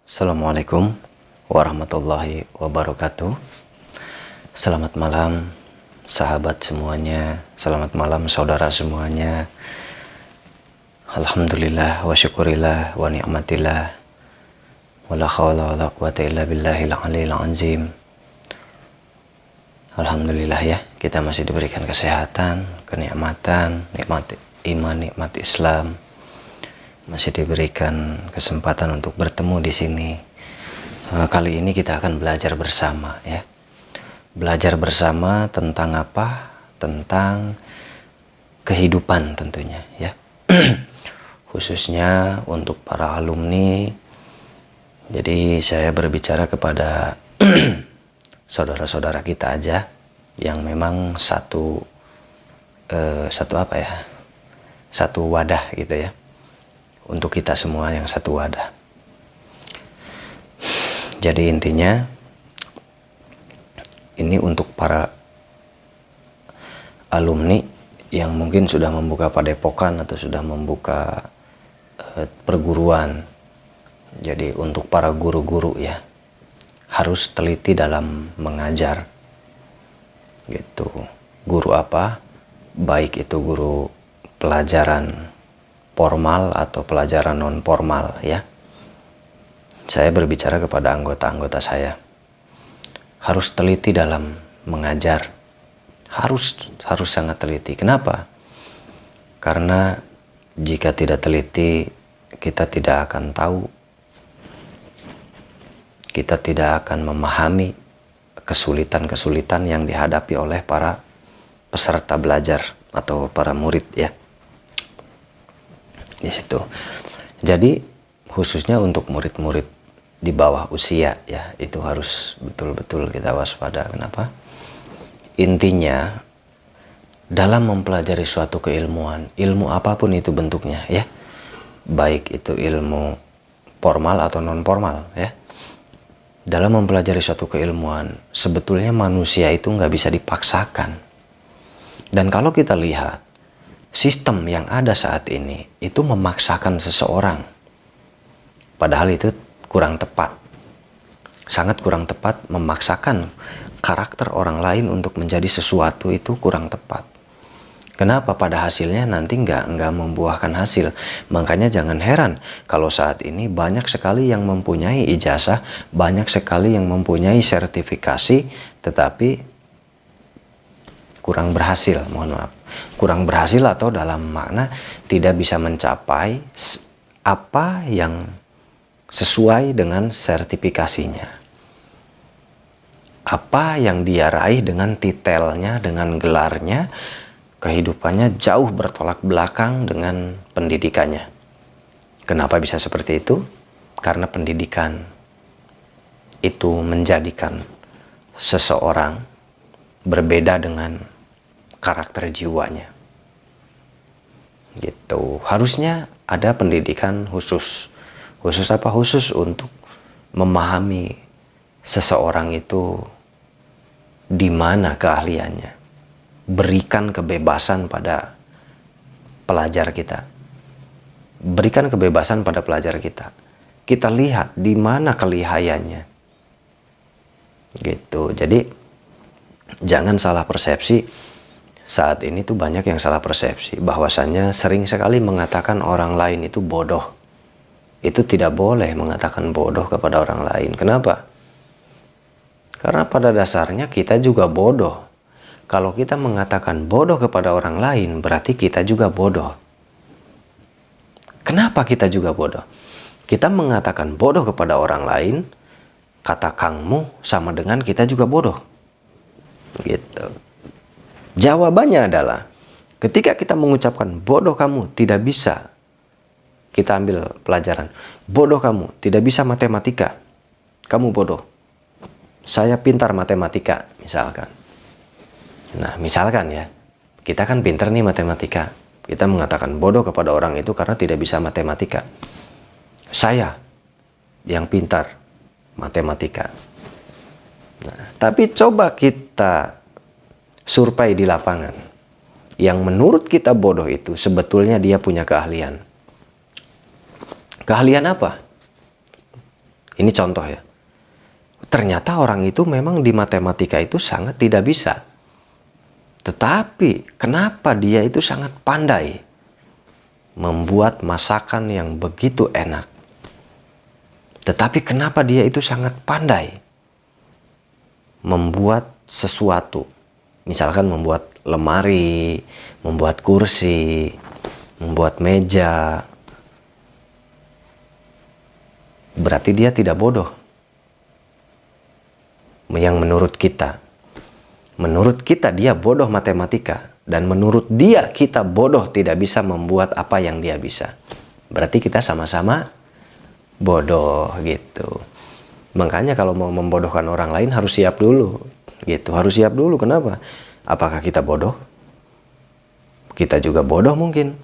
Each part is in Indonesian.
Assalamualaikum warahmatullahi wabarakatuh. Selamat malam sahabat semuanya. Selamat malam saudara semuanya. Alhamdulillah wa syukurillah wa ni'matillah. Wala khawla wala quwata illa billahil aliyil azim. Alhamdulillah ya, kita masih diberikan kesehatan, kenikmatan, nikmat iman, nikmat Islam. Masih diberikan kesempatan untuk bertemu di sini. Kali ini kita akan belajar bersama ya. Belajar bersama tentang apa? Tentang kehidupan tentunya ya. Khususnya untuk para alumni. Jadi saya berbicara kepada saudara-saudara kita aja yang memang satu wadah gitu ya. Untuk kita semua yang satu wadah. Jadi intinya ini untuk para alumni yang mungkin sudah membuka padepokan atau sudah membuka perguruan. Jadi untuk para guru-guru ya, harus teliti dalam mengajar gitu. Guru apa? Baik itu guru pelajaran formal atau pelajaran non formal ya. Saya berbicara kepada anggota-anggota saya. Harus teliti dalam mengajar. Harus sangat teliti. Kenapa? Karena jika tidak teliti, kita tidak akan tahu. Kita tidak akan memahami kesulitan-kesulitan yang dihadapi oleh para peserta belajar atau para murid ya. Di situ. Jadi khususnya untuk murid-murid di bawah usia ya, itu harus betul-betul kita waspada. Kenapa? Intinya dalam mempelajari suatu keilmuan, ilmu apapun itu bentuknya ya, baik itu ilmu formal atau non formal ya, dalam mempelajari suatu keilmuan sebetulnya manusia itu nggak bisa dipaksakan. Dan kalau kita lihat sistem yang ada saat ini itu memaksakan seseorang, padahal itu kurang tepat, sangat kurang tepat. Memaksakan karakter orang lain untuk menjadi sesuatu itu kurang tepat. Kenapa? Pada hasilnya nanti nggak membuahkan hasil. Makanya jangan heran kalau saat ini banyak sekali yang mempunyai ijazah, banyak sekali yang mempunyai sertifikasi, tetapi kurang berhasil, mohon maaf. Kurang berhasil atau dalam makna tidak bisa mencapai apa yang sesuai dengan sertifikasinya. Apa yang dia raih dengan titelnya, dengan gelarnya, kehidupannya jauh bertolak belakang dengan pendidikannya. Kenapa bisa seperti itu? Karena pendidikan itu menjadikan seseorang berbeda dengan karakter jiwanya gitu. Harusnya ada pendidikan khusus apa? Khusus untuk memahami seseorang itu di mana keahliannya. Berikan kebebasan pada pelajar kita. Berikan kebebasan pada pelajar kita. Kita lihat di mana kelihayannya gitu. Jadi jangan salah persepsi. Saat ini tuh banyak yang salah persepsi, bahwasannya sering sekali mengatakan orang lain itu bodoh. Itu tidak boleh mengatakan bodoh kepada orang lain. Kenapa? Karena pada dasarnya kita juga bodoh. Kalau kita mengatakan bodoh kepada orang lain, berarti kita juga bodoh. Kenapa kita juga bodoh? Kita mengatakan bodoh kepada orang lain, kata kangmu sama dengan kita juga bodoh. Gitu. Jawabannya adalah ketika kita mengucapkan bodoh kamu tidak bisa, kita ambil pelajaran. Bodoh kamu tidak bisa matematika. Kamu bodoh. Saya pintar matematika misalkan. Nah misalkan ya, kita kan pintar nih matematika. Kita mengatakan bodoh kepada orang itu karena tidak bisa matematika. Saya yang pintar matematika. Nah, tapi coba kita survei di lapangan. Yang menurut kita bodoh itu sebetulnya dia punya keahlian. Keahlian apa? Ini contoh ya. Ternyata orang itu memang di matematika itu sangat tidak bisa. Tetapi kenapa dia itu sangat pandai membuat masakan yang begitu enak? Tetapi kenapa dia itu sangat pandai membuat sesuatu? Misalkan membuat lemari, membuat kursi, membuat meja. Berarti dia tidak bodoh. Yang menurut kita dia bodoh matematika, dan menurut dia kita bodoh tidak bisa membuat apa yang dia bisa. Berarti kita sama-sama bodoh gitu. Makanya kalau mau membodohkan orang lain harus siap dulu gitu. Harus siap dulu. Kenapa? Apakah kita bodoh? Kita juga bodoh mungkin.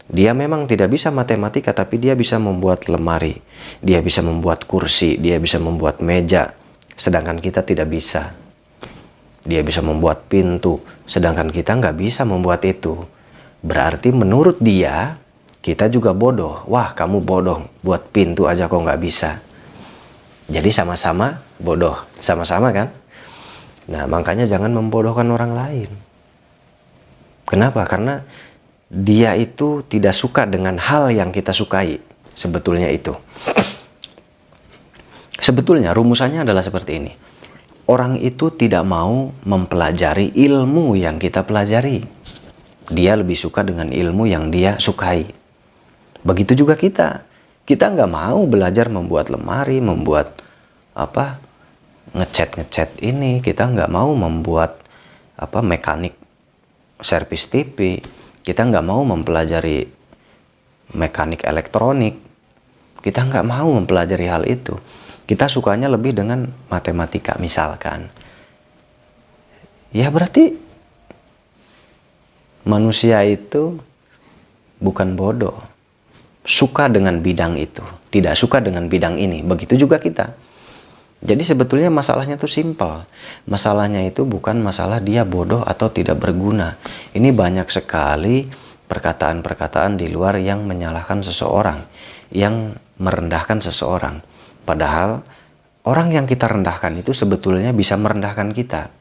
Dia memang tidak bisa matematika, tapi dia bisa membuat lemari, dia bisa membuat kursi, dia bisa membuat meja, sedangkan kita tidak bisa. Dia bisa membuat pintu, sedangkan kita nggak bisa membuat itu. Berarti menurut dia, kita juga bodoh. Wah, kamu bodoh, buat pintu aja kok nggak bisa. Jadi sama-sama bodoh, sama-sama kan? Nah, makanya jangan membodohkan orang lain. Kenapa? Karena dia itu tidak suka dengan hal yang kita sukai. Sebetulnya itu. Sebetulnya rumusannya adalah seperti ini. Orang itu tidak mau mempelajari ilmu yang kita pelajari. Dia lebih suka dengan ilmu yang dia sukai. Begitu juga kita. Kita nggak mau belajar membuat lemari, membuat ngecat ini. Kita nggak mau membuat mekanik servis TV. Kita nggak mau mempelajari mekanik elektronik. Kita nggak mau mempelajari hal itu. Kita sukanya lebih dengan matematika misalkan. Ya berarti manusia itu bukan bodoh. Suka dengan bidang itu. Tidak suka dengan bidang ini. Begitu juga kita. Jadi sebetulnya masalahnya itu simpel. Masalahnya itu bukan masalah dia bodoh atau tidak berguna. Ini banyak sekali perkataan-perkataan di luar yang menyalahkan seseorang, yang merendahkan seseorang. Padahal orang yang kita rendahkan itu sebetulnya bisa merendahkan kita.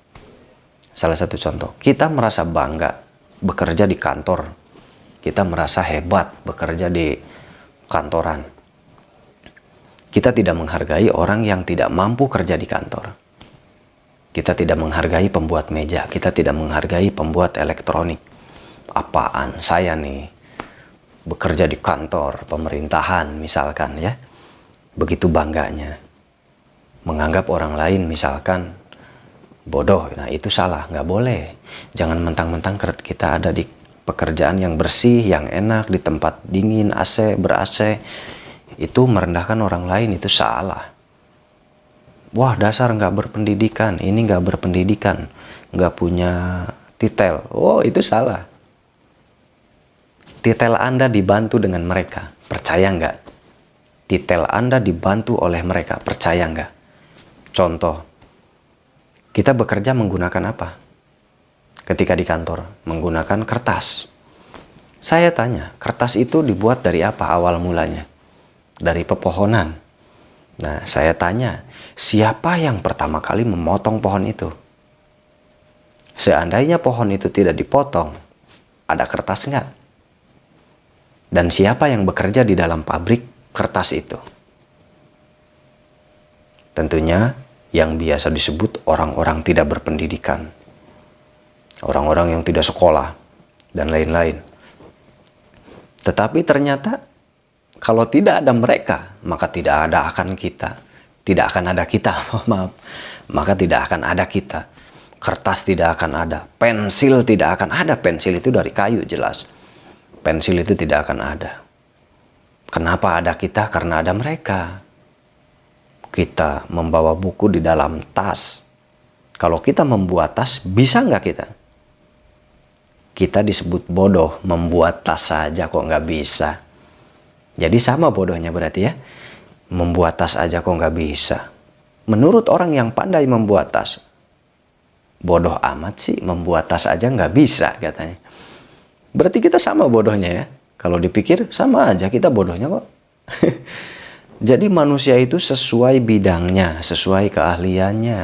Salah satu contoh, kita merasa bangga bekerja di kantor. Kita merasa hebat bekerja di kantoran. Kita tidak menghargai orang yang tidak mampu kerja di kantor. Kita tidak menghargai pembuat meja. Kita tidak menghargai pembuat elektronik. Apaan saya nih bekerja di kantor pemerintahan misalkan ya. Begitu bangganya. Menganggap orang lain misalkan bodoh. Nah itu salah. Nggak boleh. Jangan mentang-mentang kita ada di pekerjaan yang bersih, yang enak, di tempat dingin, AC, ber-AC. Itu merendahkan orang lain, itu salah. Wah dasar nggak berpendidikan, ini nggak berpendidikan, nggak punya titel. Oh itu salah. Titel Anda dibantu dengan mereka, percaya nggak? Titel Anda dibantu oleh mereka, percaya nggak? Contoh, kita bekerja menggunakan apa? Ketika di kantor, menggunakan kertas. Saya tanya, kertas itu dibuat dari apa awal mulanya? Dari pepohonan. Nah, saya tanya, siapa yang pertama kali memotong pohon itu? Seandainya pohon itu tidak dipotong, ada kertas nggak? Dan siapa yang bekerja di dalam pabrik kertas itu? Tentunya yang biasa disebut orang-orang tidak berpendidikan. Orang-orang yang tidak sekolah, dan lain-lain. Tetapi ternyata kalau tidak ada mereka, maka tidak akan kita. Tidak akan ada kita, maaf. Maka tidak akan ada kita. Kertas tidak akan ada. Pensil tidak akan ada. Pensil itu dari kayu jelas. Pensil itu tidak akan ada. Kenapa ada kita? Karena ada mereka. Kita membawa buku di dalam tas. Kalau kita membuat tas, bisa nggak kita? Kita disebut bodoh. Membuat tas saja kok nggak bisa. Jadi sama bodohnya berarti ya. Membuat tas aja kok nggak bisa. Menurut orang yang pandai membuat tas, bodoh amat sih membuat tas aja nggak bisa katanya. Berarti kita sama bodohnya ya. Kalau dipikir sama aja kita bodohnya kok. Jadi manusia itu sesuai bidangnya, sesuai keahliannya.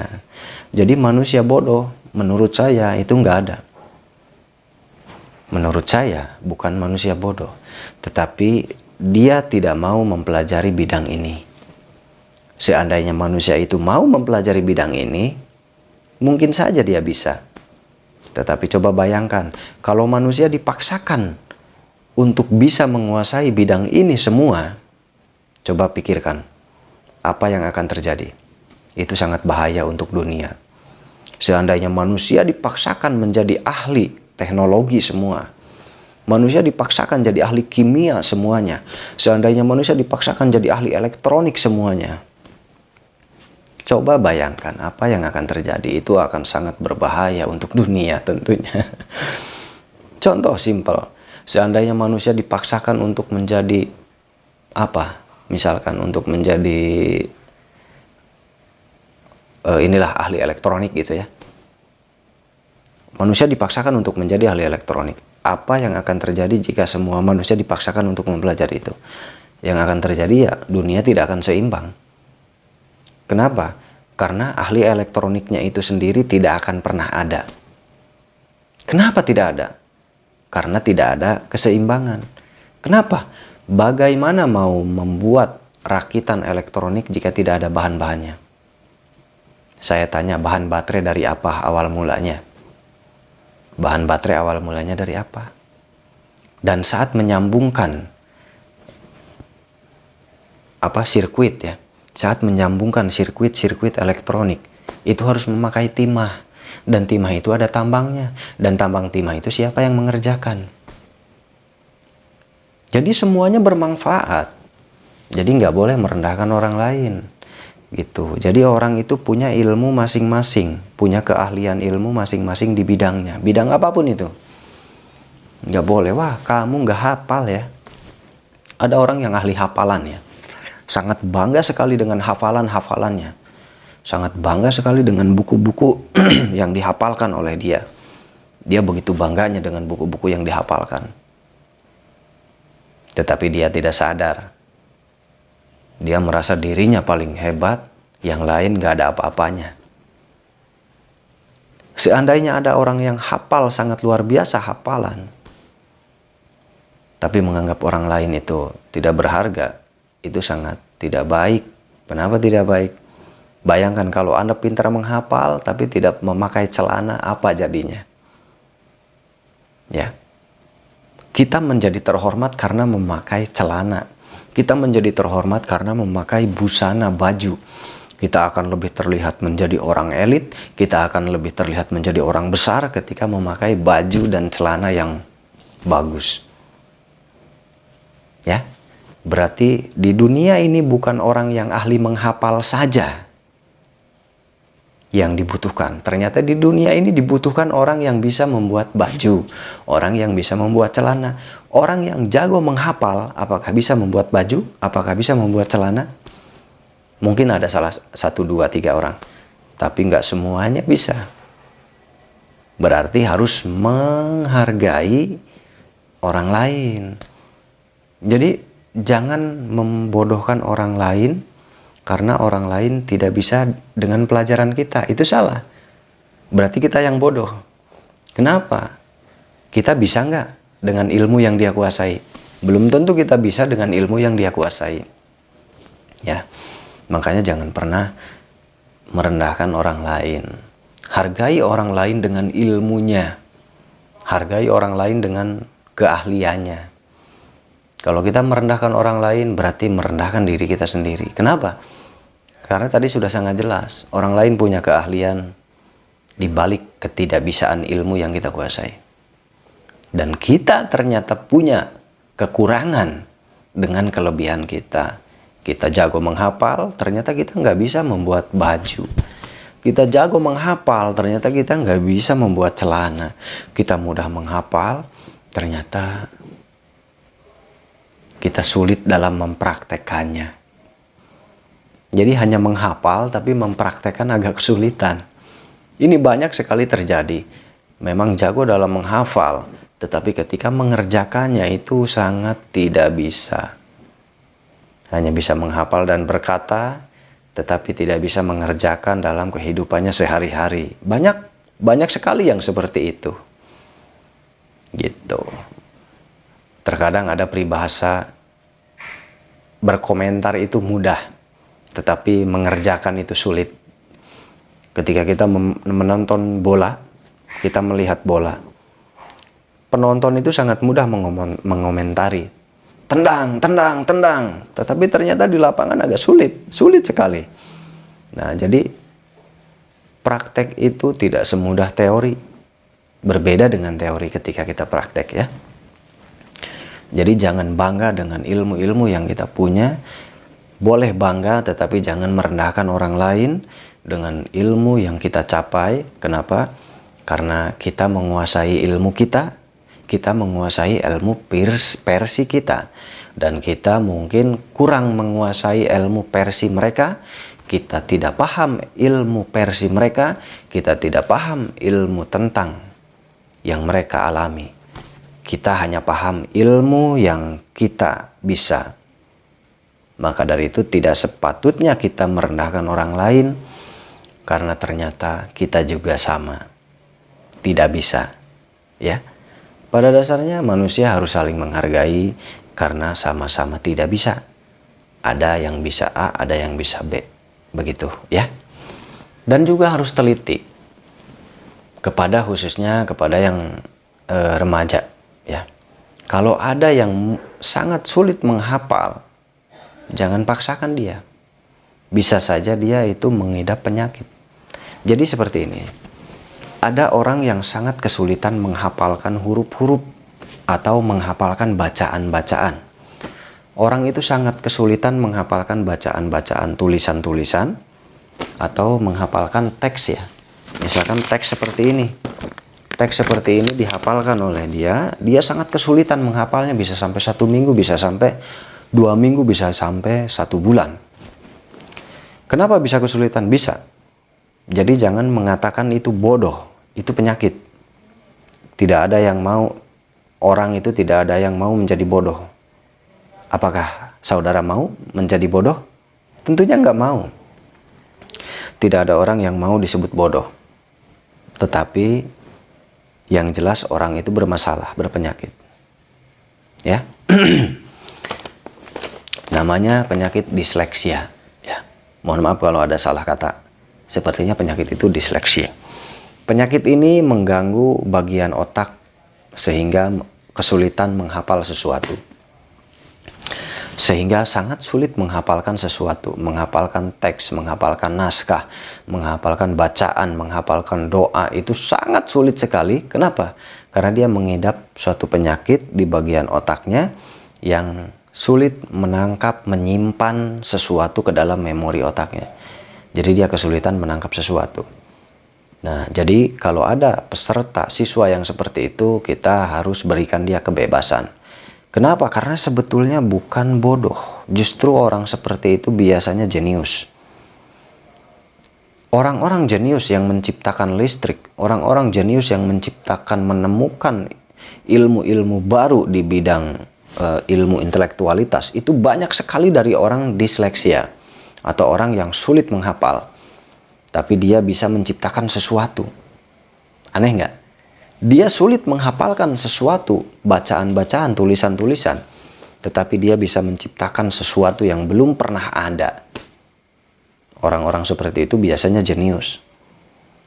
Jadi manusia bodoh, menurut saya itu nggak ada. Menurut saya bukan manusia bodoh, tetapi dia tidak mau mempelajari bidang ini. Seandainya manusia itu mau mempelajari bidang ini, mungkin saja dia bisa. Tetapi coba bayangkan, kalau manusia dipaksakan untuk bisa menguasai bidang ini semua, coba pikirkan, apa yang akan terjadi? Itu sangat bahaya untuk dunia. Seandainya manusia dipaksakan menjadi ahli teknologi semua, manusia dipaksakan jadi ahli kimia semuanya, seandainya manusia dipaksakan jadi ahli elektronik semuanya, coba bayangkan apa yang akan terjadi. Itu akan sangat berbahaya untuk dunia tentunya. Contoh simpel, seandainya manusia dipaksakan untuk menjadi apa? Misalkan untuk menjadi inilah ahli elektronik gitu ya. Manusia dipaksakan untuk menjadi ahli elektronik. Apa yang akan terjadi jika semua manusia dipaksakan untuk mempelajari itu? Yang akan terjadi ya dunia tidak akan seimbang. Kenapa? Karena ahli elektroniknya itu sendiri tidak akan pernah ada. Kenapa tidak ada? Karena tidak ada keseimbangan. Kenapa? Bagaimana mau membuat rakitan elektronik jika tidak ada bahan-bahannya? Saya tanya, bahan baterai dari apa awal mulanya? Bahan baterai awal mulanya dari apa? Dan saat menyambungkan sirkuit ya, saat menyambungkan sirkuit elektronik, itu harus memakai timah. Dan timah itu ada tambangnya. Dan tambang timah itu siapa yang mengerjakan? Jadi semuanya bermanfaat. Jadi nggak boleh merendahkan orang lain. Gitu. Jadi orang itu punya ilmu masing-masing. Punya keahlian ilmu masing-masing di bidangnya. Bidang apapun itu. Nggak boleh, wah kamu nggak hafal ya. Ada orang yang ahli hafalan ya. Sangat bangga sekali dengan hafalan-hafalannya. Sangat bangga sekali dengan buku-buku yang dihafalkan oleh dia. Dia begitu bangganya dengan buku-buku yang dihafalkan. Tetapi dia tidak sadar. Dia merasa dirinya paling hebat, yang lain gak ada apa-apanya. Seandainya ada orang yang hafal sangat luar biasa hafalan, tapi menganggap orang lain itu tidak berharga, itu sangat tidak baik. Kenapa tidak baik? Bayangkan kalau Anda pintar menghafal, tapi tidak memakai celana, apa jadinya? Ya. Kita menjadi terhormat karena memakai celana. Kita menjadi terhormat karena memakai busana baju. Kita akan lebih terlihat menjadi orang elit. Kita akan lebih terlihat menjadi orang besar ketika memakai baju dan celana yang bagus. Ya, berarti di dunia ini bukan orang yang ahli menghafal saja yang dibutuhkan. Ternyata di dunia ini dibutuhkan orang yang bisa membuat baju, orang yang bisa membuat celana. Orang yang jago menghafal, apakah bisa membuat baju? Apakah bisa membuat celana? Mungkin ada salah 1, 2, 3 orang, tapi nggak semuanya bisa. Berarti harus menghargai orang lain. Jadi jangan membodohkan orang lain karena orang lain tidak bisa dengan pelajaran kita. Itu salah. Berarti kita yang bodoh. Kenapa? Kita bisa nggak dengan ilmu yang dia kuasai? Belum tentu kita bisa dengan ilmu yang dia kuasai. Ya, makanya jangan pernah merendahkan orang lain. Hargai orang lain dengan ilmunya. Hargai orang lain dengan keahliannya. Kalau kita merendahkan orang lain, berarti merendahkan diri kita sendiri. Kenapa? Karena tadi sudah sangat jelas, orang lain punya keahlian di balik ketidakbisaan ilmu yang kita kuasai. Dan kita ternyata punya kekurangan dengan kelebihan kita. Kita jago menghafal, ternyata kita nggak bisa membuat baju. Kita jago menghafal, ternyata kita nggak bisa membuat celana. Kita mudah menghafal, ternyata kita sulit dalam mempraktekannya. Jadi hanya menghafal tapi mempraktekkan agak kesulitan. Ini banyak sekali terjadi. Memang jago dalam menghafal, tetapi ketika mengerjakannya itu sangat tidak bisa. hanya bisa menghafal dan berkata, tetapi tidak bisa mengerjakan dalam kehidupannya sehari-hari. Banyak sekali yang seperti itu. Gitu. Terkadang ada peribahasa, berkomentar itu mudah, tetapi mengerjakan itu sulit. Ketika kita menonton bola, kita melihat bola, penonton itu sangat mudah mengomentari, tendang, tendang, tendang. Tetapi ternyata di lapangan agak sulit sekali. Nah, jadi praktek itu tidak semudah teori. Berbeda dengan teori ketika kita praktek ya. Jadi jangan bangga dengan ilmu-ilmu yang kita punya. Boleh bangga, tetapi jangan merendahkan orang lain dengan ilmu yang kita capai. Kenapa? Karena kita menguasai ilmu kita. Kita menguasai ilmu versi kita, dan kita mungkin kurang menguasai ilmu versi mereka. Kita tidak paham ilmu versi mereka, kita tidak paham ilmu tentang yang mereka alami. Kita hanya paham ilmu yang kita bisa. Maka dari itu tidak sepatutnya kita merendahkan orang lain, karena ternyata kita juga sama, tidak bisa ya. Pada dasarnya manusia harus saling menghargai karena sama-sama tidak bisa. Ada yang bisa A, ada yang bisa B. Begitu ya. Dan juga harus teliti khususnya kepada yang remaja ya. Kalau ada yang sangat sulit menghafal, jangan paksakan dia. Bisa saja dia itu mengidap penyakit. Jadi seperti ini. Ada orang yang sangat kesulitan menghafalkan huruf-huruf atau menghafalkan bacaan-bacaan. Orang itu sangat kesulitan menghafalkan bacaan-bacaan, tulisan-tulisan, atau menghafalkan teks ya. Misalkan teks seperti ini. Teks seperti ini dihafalkan oleh dia sangat kesulitan menghafalnya, bisa sampai 1 minggu, bisa sampai 2 minggu, bisa sampai 1 bulan. Kenapa bisa kesulitan? Bisa. Jadi jangan mengatakan itu bodoh, itu penyakit. Tidak ada yang mau, orang itu tidak ada yang mau menjadi bodoh. Apakah saudara mau menjadi bodoh? Tentunya nggak mau. Tidak ada orang yang mau disebut bodoh. Tetapi yang jelas orang itu bermasalah, berpenyakit. Ya. Namanya penyakit disleksia. Ya. Mohon maaf kalau ada salah kata. Sepertinya penyakit itu disleksia. Penyakit ini mengganggu bagian otak sehingga kesulitan menghafal sesuatu. Sehingga sangat sulit menghafalkan sesuatu, menghafalkan teks, menghafalkan naskah, menghafalkan bacaan, menghafalkan doa, itu sangat sulit sekali. Kenapa? Karena dia mengidap suatu penyakit di bagian otaknya yang sulit menangkap, menyimpan sesuatu ke dalam memori otaknya. Jadi dia kesulitan menangkap sesuatu. Nah, jadi kalau ada peserta siswa yang seperti itu, kita harus berikan dia kebebasan. Kenapa? Karena sebetulnya bukan bodoh. Justru orang seperti itu biasanya jenius. Orang-orang jenius yang menciptakan listrik, orang-orang jenius yang menciptakan, menemukan ilmu-ilmu baru di bidang ilmu intelektualitas, itu banyak sekali dari orang disleksia atau orang yang sulit menghafal. Tapi dia bisa menciptakan sesuatu. Aneh nggak? Dia sulit menghafalkan sesuatu, bacaan-bacaan, tulisan-tulisan, tetapi dia bisa menciptakan sesuatu yang belum pernah ada. Orang-orang seperti itu biasanya jenius.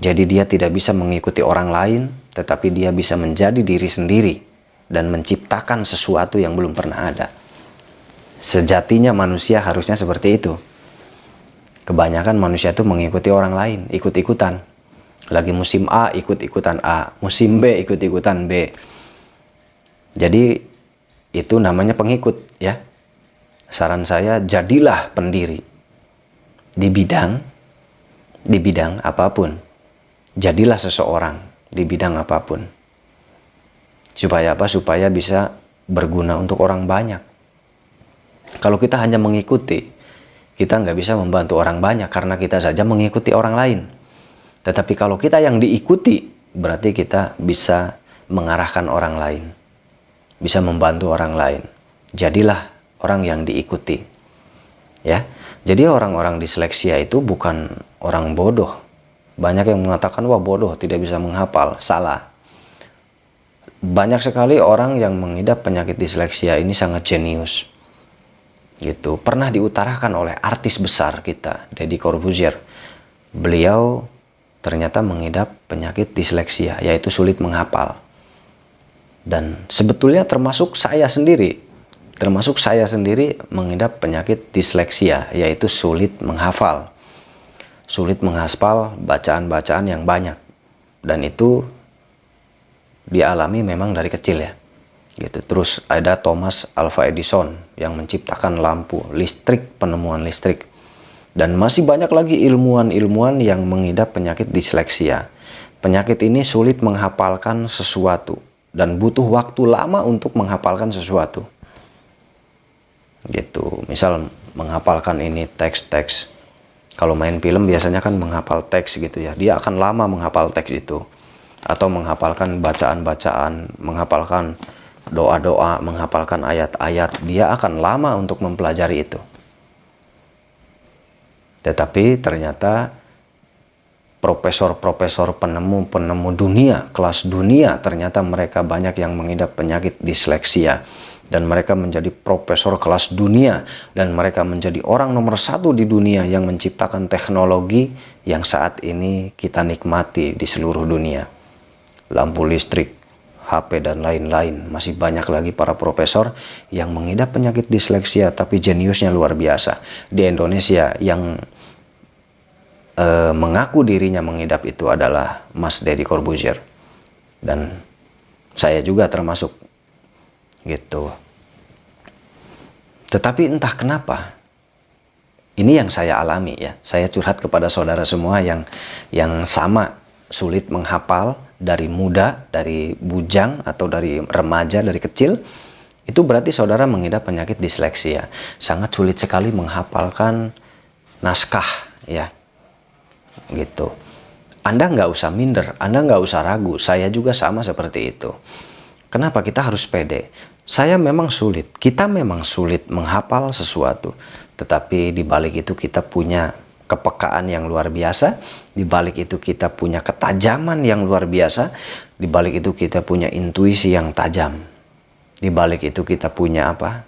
Jadi dia tidak bisa mengikuti orang lain, tetapi dia bisa menjadi diri sendiri dan menciptakan sesuatu yang belum pernah ada. Sejatinya manusia harusnya seperti itu. Kebanyakan manusia itu mengikuti orang lain, ikut-ikutan. Lagi musim A, ikut-ikutan A. Musim B, ikut-ikutan B. Jadi itu namanya pengikut ya. Saran saya, jadilah pendiri di bidang apapun. Jadilah seseorang di bidang apapun. Supaya apa? Supaya bisa berguna untuk orang banyak. Kalau kita hanya mengikuti, kita nggak bisa membantu orang banyak karena kita saja mengikuti orang lain. Tetapi kalau kita yang diikuti, berarti kita bisa mengarahkan orang lain. Bisa membantu orang lain. Jadilah orang yang diikuti. Ya, jadi orang-orang disleksia itu bukan orang bodoh. Banyak yang mengatakan, wah bodoh, tidak bisa menghafal. Salah. Banyak sekali orang yang mengidap penyakit disleksia ini sangat jenius. Gitu. Pernah diutarakan oleh artis besar kita, Deddy Corbuzier. Beliau ternyata mengidap penyakit disleksia, yaitu sulit menghafal. Dan sebetulnya termasuk saya sendiri mengidap penyakit disleksia, yaitu sulit menghafal. Sulit menghafal bacaan-bacaan yang banyak. Dan itu dialami memang dari kecil ya. Gitu. Terus ada Thomas Alva Edison yang menciptakan lampu listrik, penemuan listrik. Dan masih banyak lagi ilmuwan-ilmuwan yang mengidap penyakit disleksia. Penyakit ini sulit menghafalkan sesuatu dan butuh waktu lama untuk menghafalkan sesuatu. Gitu. Misal menghafalkan ini teks-teks. Kalau main film biasanya kan menghafal teks gitu ya. Dia akan lama menghafal teks itu. Atau menghafalkan bacaan-bacaan, menghafalkan doa-doa, menghafalkan ayat-ayat. Dia akan lama untuk mempelajari itu. Tetapi ternyata profesor-profesor penemu dunia, kelas dunia, ternyata mereka banyak yang mengidap penyakit disleksia. Dan mereka menjadi profesor kelas dunia. Dan mereka menjadi orang nomor 1 di dunia yang menciptakan teknologi yang saat ini kita nikmati di seluruh dunia. Lampu listrik, HP, dan lain-lain. Masih banyak lagi para profesor yang mengidap penyakit disleksia, tapi jeniusnya luar biasa. Di Indonesia yang mengaku dirinya mengidap itu adalah Mas Deddy Corbuzier. Dan saya juga termasuk. Gitu. Tetapi entah kenapa, ini yang saya alami ya. Saya curhat kepada saudara semua yang sama sulit menghafal dari muda, dari bujang atau dari remaja, dari kecil. Itu berarti saudara mengidap penyakit disleksia. Sangat sulit sekali menghafalkan naskah ya. Gitu. Anda nggak usah minder, Anda nggak usah ragu. Saya juga sama seperti itu. Kenapa kita harus pede? Saya memang sulit, kita memang sulit menghafal sesuatu. Tetapi di balik itu kita punya kepekaan yang luar biasa. Di balik itu kita punya ketajaman yang luar biasa. Di balik itu kita punya intuisi yang tajam. Di balik itu kita punya apa?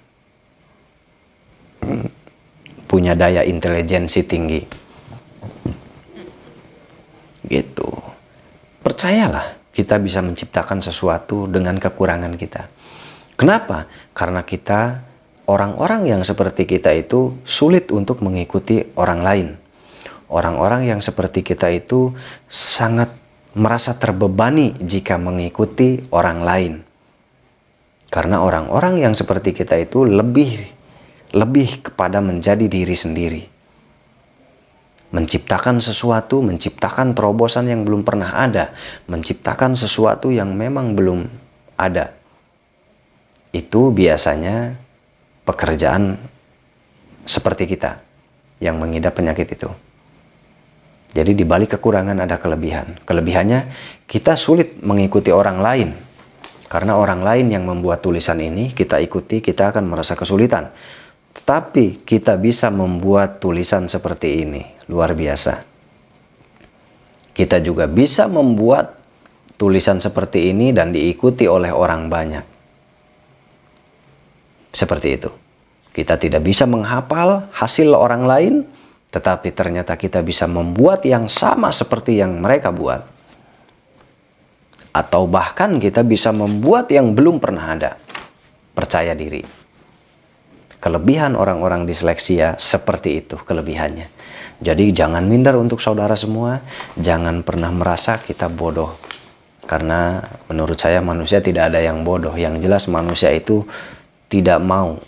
Punya daya intelijensi tinggi. Gitu. Percayalah, kita bisa menciptakan sesuatu dengan kekurangan kita. Kenapa? Karena kita, orang-orang yang seperti kita itu sulit untuk mengikuti orang lain. Orang-orang yang seperti kita itu sangat merasa terbebani jika mengikuti orang lain. Karena orang-orang yang seperti kita itu lebih kepada menjadi diri sendiri. Menciptakan sesuatu, menciptakan terobosan yang belum pernah ada, menciptakan sesuatu yang memang belum ada. Itu biasanya pekerjaan seperti kita yang mengidap penyakit itu. Jadi di balik kekurangan ada kelebihan. Kelebihannya kita sulit mengikuti orang lain. Karena orang lain yang membuat tulisan ini kita ikuti, kita akan merasa kesulitan. Tetapi kita bisa membuat tulisan seperti ini. Luar biasa. Kita juga bisa membuat tulisan seperti ini dan diikuti oleh orang banyak. Seperti itu. Kita tidak bisa menghafal hasil orang lain, tetapi ternyata kita bisa membuat yang sama seperti yang mereka buat. Atau bahkan kita bisa membuat yang belum pernah ada. Percaya diri. Kelebihan orang-orang disleksia seperti itu kelebihannya. Jadi jangan minder untuk saudara semua. Jangan pernah merasa kita bodoh. Karena menurut saya manusia tidak ada yang bodoh. Yang jelas manusia itu tidak mau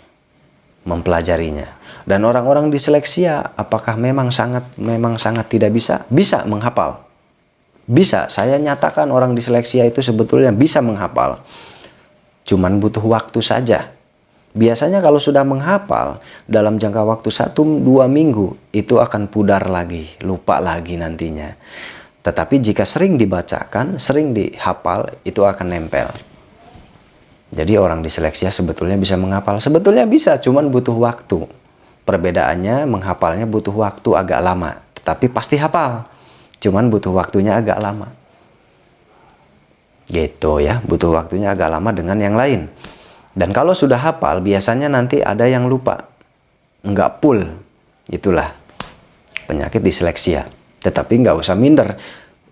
mempelajarinya. Dan orang-orang disleksia apakah memang sangat tidak bisa? Bisa menghafal. Bisa, saya nyatakan orang disleksia itu sebetulnya bisa menghafal. Cuman butuh waktu saja. Biasanya kalau sudah menghafal, dalam jangka waktu 1-2 minggu, itu akan pudar lagi, lupa lagi nantinya. Tetapi jika sering dibacakan, sering dihafal, itu akan nempel. Jadi orang disleksia sebetulnya bisa menghafal. Sebetulnya bisa, cuman butuh waktu. Perbedaannya menghafalnya butuh waktu agak lama, tetapi pasti hafal. Cuman butuh waktunya agak lama. Gitu ya, butuh waktunya agak lama dengan yang lain. Dan kalau sudah hafal, biasanya nanti ada yang lupa. Nggak full. Itulah penyakit disleksia. Tetapi nggak usah minder.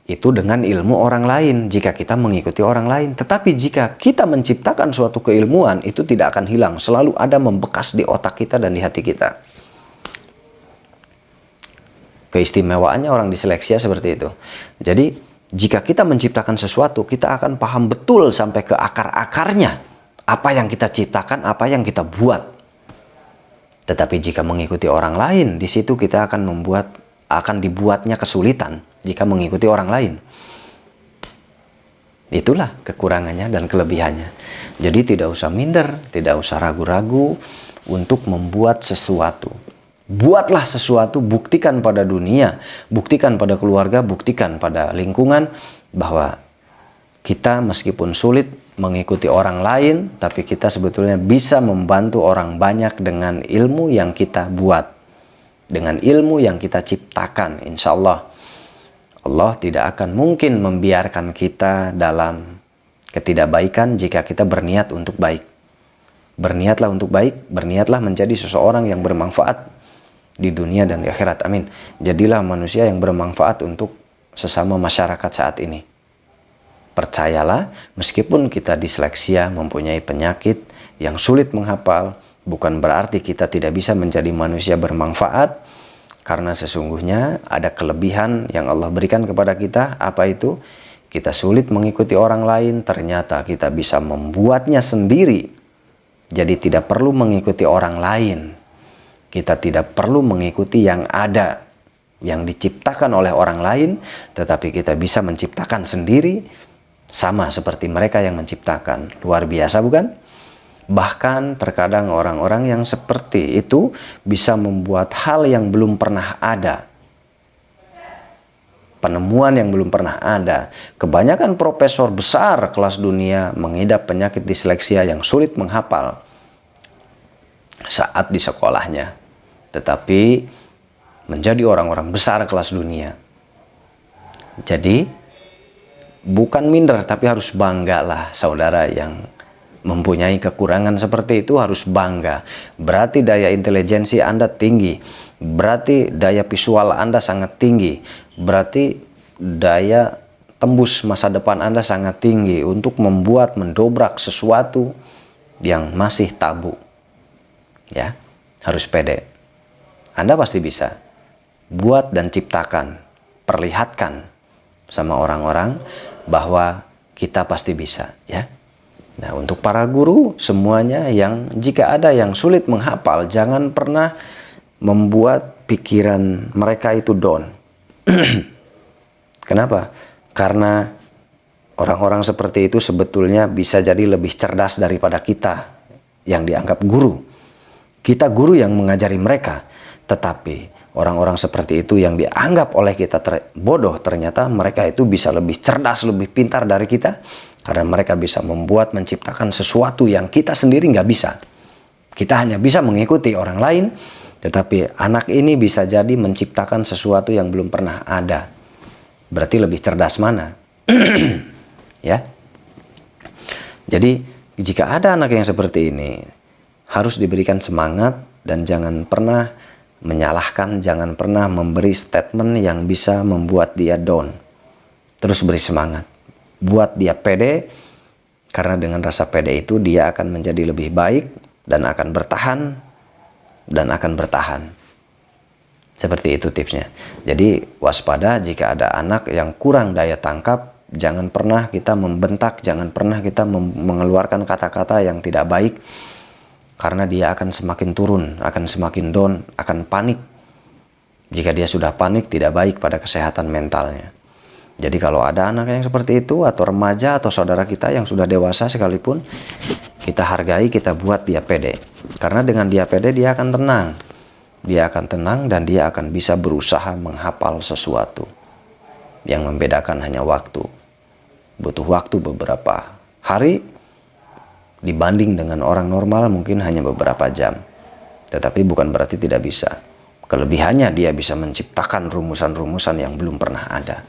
Itu dengan ilmu orang lain, jika kita mengikuti orang lain. Tetapi jika kita menciptakan suatu keilmuan, itu tidak akan hilang. Selalu ada membekas di otak kita dan di hati kita. Keistimewaannya orang disleksia seperti itu. Jadi, jika kita menciptakan sesuatu, kita akan paham betul sampai ke akar-akarnya. Apa yang kita ciptakan, apa yang kita buat. Tetapi jika mengikuti orang lain, di situ kita akan dibuatnya kesulitan jika mengikuti orang lain. Itulah kekurangannya dan kelebihannya. Jadi tidak usah minder, tidak usah ragu-ragu untuk membuat sesuatu. Buatlah sesuatu, buktikan pada dunia, buktikan pada keluarga, buktikan pada lingkungan bahwa kita meskipun sulit mengikuti orang lain, tapi kita sebetulnya bisa membantu orang banyak dengan ilmu yang kita buat, dengan ilmu yang kita ciptakan. Insya Allah, Allah tidak akan mungkin membiarkan kita dalam ketidakbaikan jika kita berniat untuk baik. Berniatlah untuk baik, berniatlah menjadi seseorang yang bermanfaat di dunia dan di akhirat. Amin. Jadilah manusia yang bermanfaat untuk sesama masyarakat saat ini. Percayalah, meskipun kita disleksia, mempunyai penyakit yang sulit menghafal, bukan berarti kita tidak bisa menjadi manusia bermanfaat, karena sesungguhnya ada kelebihan yang Allah berikan kepada kita. Apa itu? Kita sulit mengikuti orang lain, ternyata kita bisa membuatnya sendiri. Jadi tidak perlu mengikuti orang lain. Kita tidak perlu mengikuti yang ada, yang diciptakan oleh orang lain, tetapi kita bisa menciptakan sendiri, sama seperti mereka yang menciptakan. Luar biasa bukan? Bahkan terkadang orang-orang yang seperti itu bisa membuat hal yang belum pernah ada. Penemuan yang belum pernah ada. Kebanyakan profesor besar kelas dunia mengidap penyakit disleksia yang sulit menghafal saat di sekolahnya. Tetapi menjadi orang-orang besar kelas dunia. Jadi bukan minder, tapi harus banggalah saudara yang mempunyai kekurangan seperti itu, harus bangga. Berarti daya intelijensi Anda tinggi, berarti daya visual Anda sangat tinggi, berarti daya tembus masa depan Anda sangat tinggi untuk membuat, mendobrak sesuatu yang masih tabu. Ya, harus pede. Anda pasti bisa. Buat dan ciptakan, perlihatkan sama orang-orang bahwa kita pasti bisa, ya. Nah, untuk para guru semuanya, yang jika ada yang sulit menghafal, jangan pernah membuat pikiran mereka itu down. Kenapa? Karena orang-orang seperti itu sebetulnya bisa jadi lebih cerdas daripada kita yang dianggap guru. Kita guru yang mengajari mereka, tetapi orang-orang seperti itu yang dianggap oleh kita bodoh, ternyata mereka itu bisa lebih cerdas, lebih pintar dari kita. Karena mereka bisa membuat, menciptakan sesuatu yang kita sendiri nggak bisa. Kita hanya bisa mengikuti orang lain, tetapi anak ini bisa jadi menciptakan sesuatu yang belum pernah ada. Berarti lebih cerdas mana? Ya. Jadi jika ada anak yang seperti ini, harus diberikan semangat dan jangan pernah menyalahkan, jangan pernah memberi statement yang bisa membuat dia down. Terus beri semangat. Buat dia pede, karena dengan rasa pede itu dia akan menjadi lebih baik dan akan bertahan. Seperti itu tipsnya. Jadi waspada jika ada anak yang kurang daya tangkap, jangan pernah kita membentak, jangan pernah kita mengeluarkan kata-kata yang tidak baik, karena dia akan semakin turun, akan semakin down, akan panik. Jika dia sudah panik, tidak baik pada kesehatan mentalnya. Jadi kalau ada anak yang seperti itu, atau remaja, atau saudara kita yang sudah dewasa sekalipun, kita hargai, kita buat dia pede. Karena dengan dia pede, dia akan tenang. Dia akan tenang dan dia akan bisa berusaha menghafal sesuatu. Yang membedakan hanya waktu. Butuh waktu beberapa hari, dibanding dengan orang normal mungkin hanya beberapa jam. Tetapi bukan berarti tidak bisa. Kelebihannya dia bisa menciptakan rumusan-rumusan yang belum pernah ada.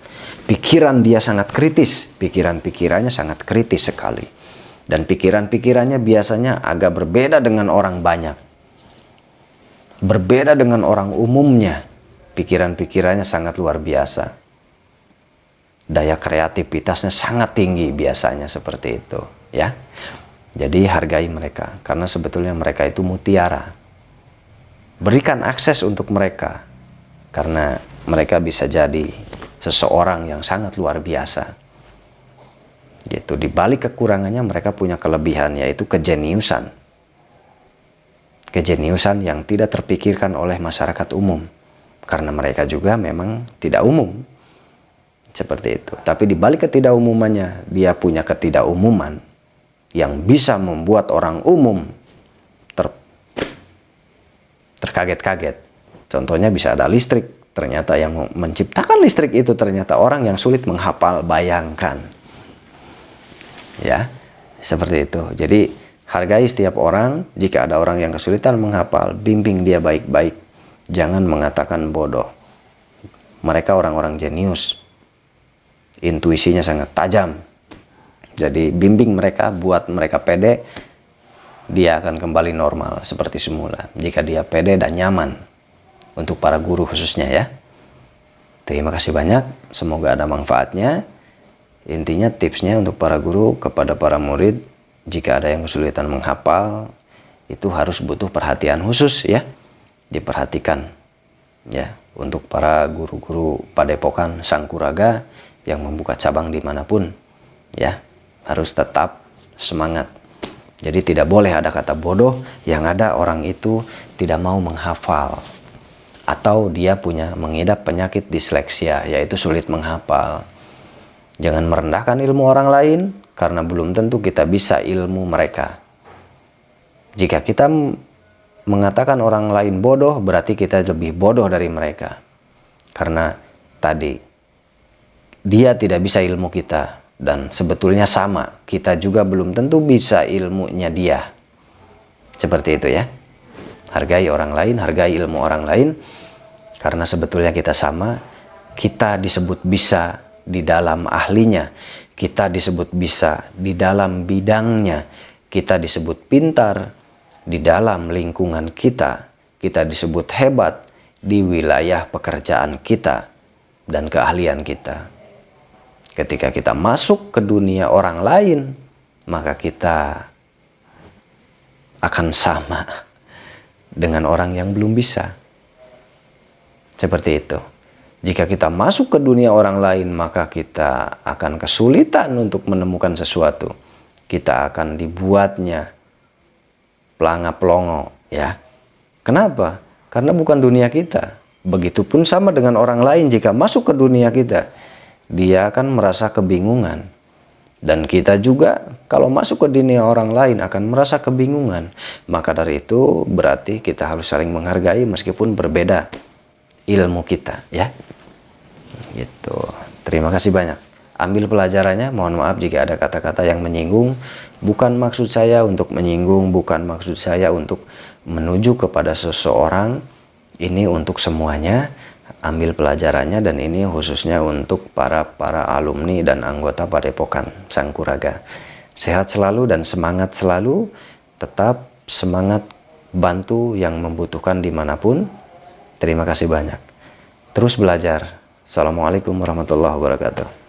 Pikiran dia sangat kritis, pikiran-pikirannya sangat kritis sekali. Dan pikiran-pikirannya biasanya agak berbeda dengan orang banyak. Berbeda dengan orang umumnya. Pikiran-pikirannya sangat luar biasa. Daya kreativitasnya sangat tinggi biasanya seperti itu, ya. Jadi hargai mereka, karena sebetulnya mereka itu mutiara. Berikan akses untuk mereka, karena mereka bisa jadi seseorang yang sangat luar biasa. Gitu. Di balik kekurangannya mereka punya kelebihan, yaitu kejeniusan. Kejeniusan yang tidak terpikirkan oleh masyarakat umum, karena mereka juga memang tidak umum. Seperti itu. Tapi di balik ketidakumumannya, dia punya ketidakumuman yang bisa membuat orang umum terkaget-kaget. Contohnya bisa ada listrik. Ternyata yang menciptakan listrik itu ternyata orang yang sulit menghafal, bayangkan. Ya, seperti itu. Jadi hargai setiap orang. Jika ada orang yang kesulitan menghafal, bimbing dia baik-baik. Jangan mengatakan bodoh. Mereka orang-orang jenius. Intuisinya sangat tajam. Jadi bimbing mereka, buat mereka pede, dia akan kembali normal seperti semula. Jika dia pede dan nyaman, untuk para guru khususnya ya. Terima kasih banyak, semoga ada manfaatnya. Intinya tipsnya untuk para guru kepada para murid, jika ada yang kesulitan menghafal, itu harus butuh perhatian khusus ya. Diperhatikan ya, untuk para guru-guru Padepokan Sangkuraga yang membuka cabang dimanapun ya, harus tetap semangat. Jadi tidak boleh ada kata bodoh, yang ada orang itu tidak mau menghafal, atau dia mengidap penyakit disleksia, yaitu sulit menghafal. Jangan merendahkan ilmu orang lain, karena belum tentu kita bisa ilmu mereka. Jika kita mengatakan orang lain bodoh, berarti kita lebih bodoh dari mereka. Karena tadi dia tidak bisa ilmu kita, dan sebetulnya sama, kita juga belum tentu bisa ilmunya dia. Seperti itu ya. Hargai orang lain, hargai ilmu orang lain, karena sebetulnya kita sama. Kita disebut bisa di dalam ahlinya, kita disebut bisa di dalam bidangnya, kita disebut pintar di dalam lingkungan kita, kita disebut hebat di wilayah pekerjaan kita dan keahlian kita. Ketika kita masuk ke dunia orang lain, maka kita akan sama dengan orang yang belum bisa. Seperti itu. Jika kita masuk ke dunia orang lain, maka kita akan kesulitan untuk menemukan sesuatu. Kita akan dibuatnya pelanga-pelongo, ya. Kenapa? Karena bukan dunia kita. Begitupun sama dengan orang lain, jika masuk ke dunia kita, dia akan merasa kebingungan. Dan kita juga kalau masuk ke dunia orang lain akan merasa kebingungan. Maka dari itu berarti kita harus saling menghargai meskipun berbeda ilmu kita ya. Gitu. Terima kasih banyak. Ambil pelajarannya. Mohon maaf jika ada kata-kata yang menyinggung. Bukan maksud saya untuk menyinggung, bukan maksud saya untuk menuju kepada seseorang. Ini untuk semuanya. Ambil pelajarannya, dan ini khususnya untuk para alumni dan anggota Padepokan Sangkuraga. Sehat selalu dan semangat selalu. Tetap semangat bantu yang membutuhkan dimanapun. Terima kasih banyak. Terus belajar. Assalamualaikum warahmatullahi wabarakatuh.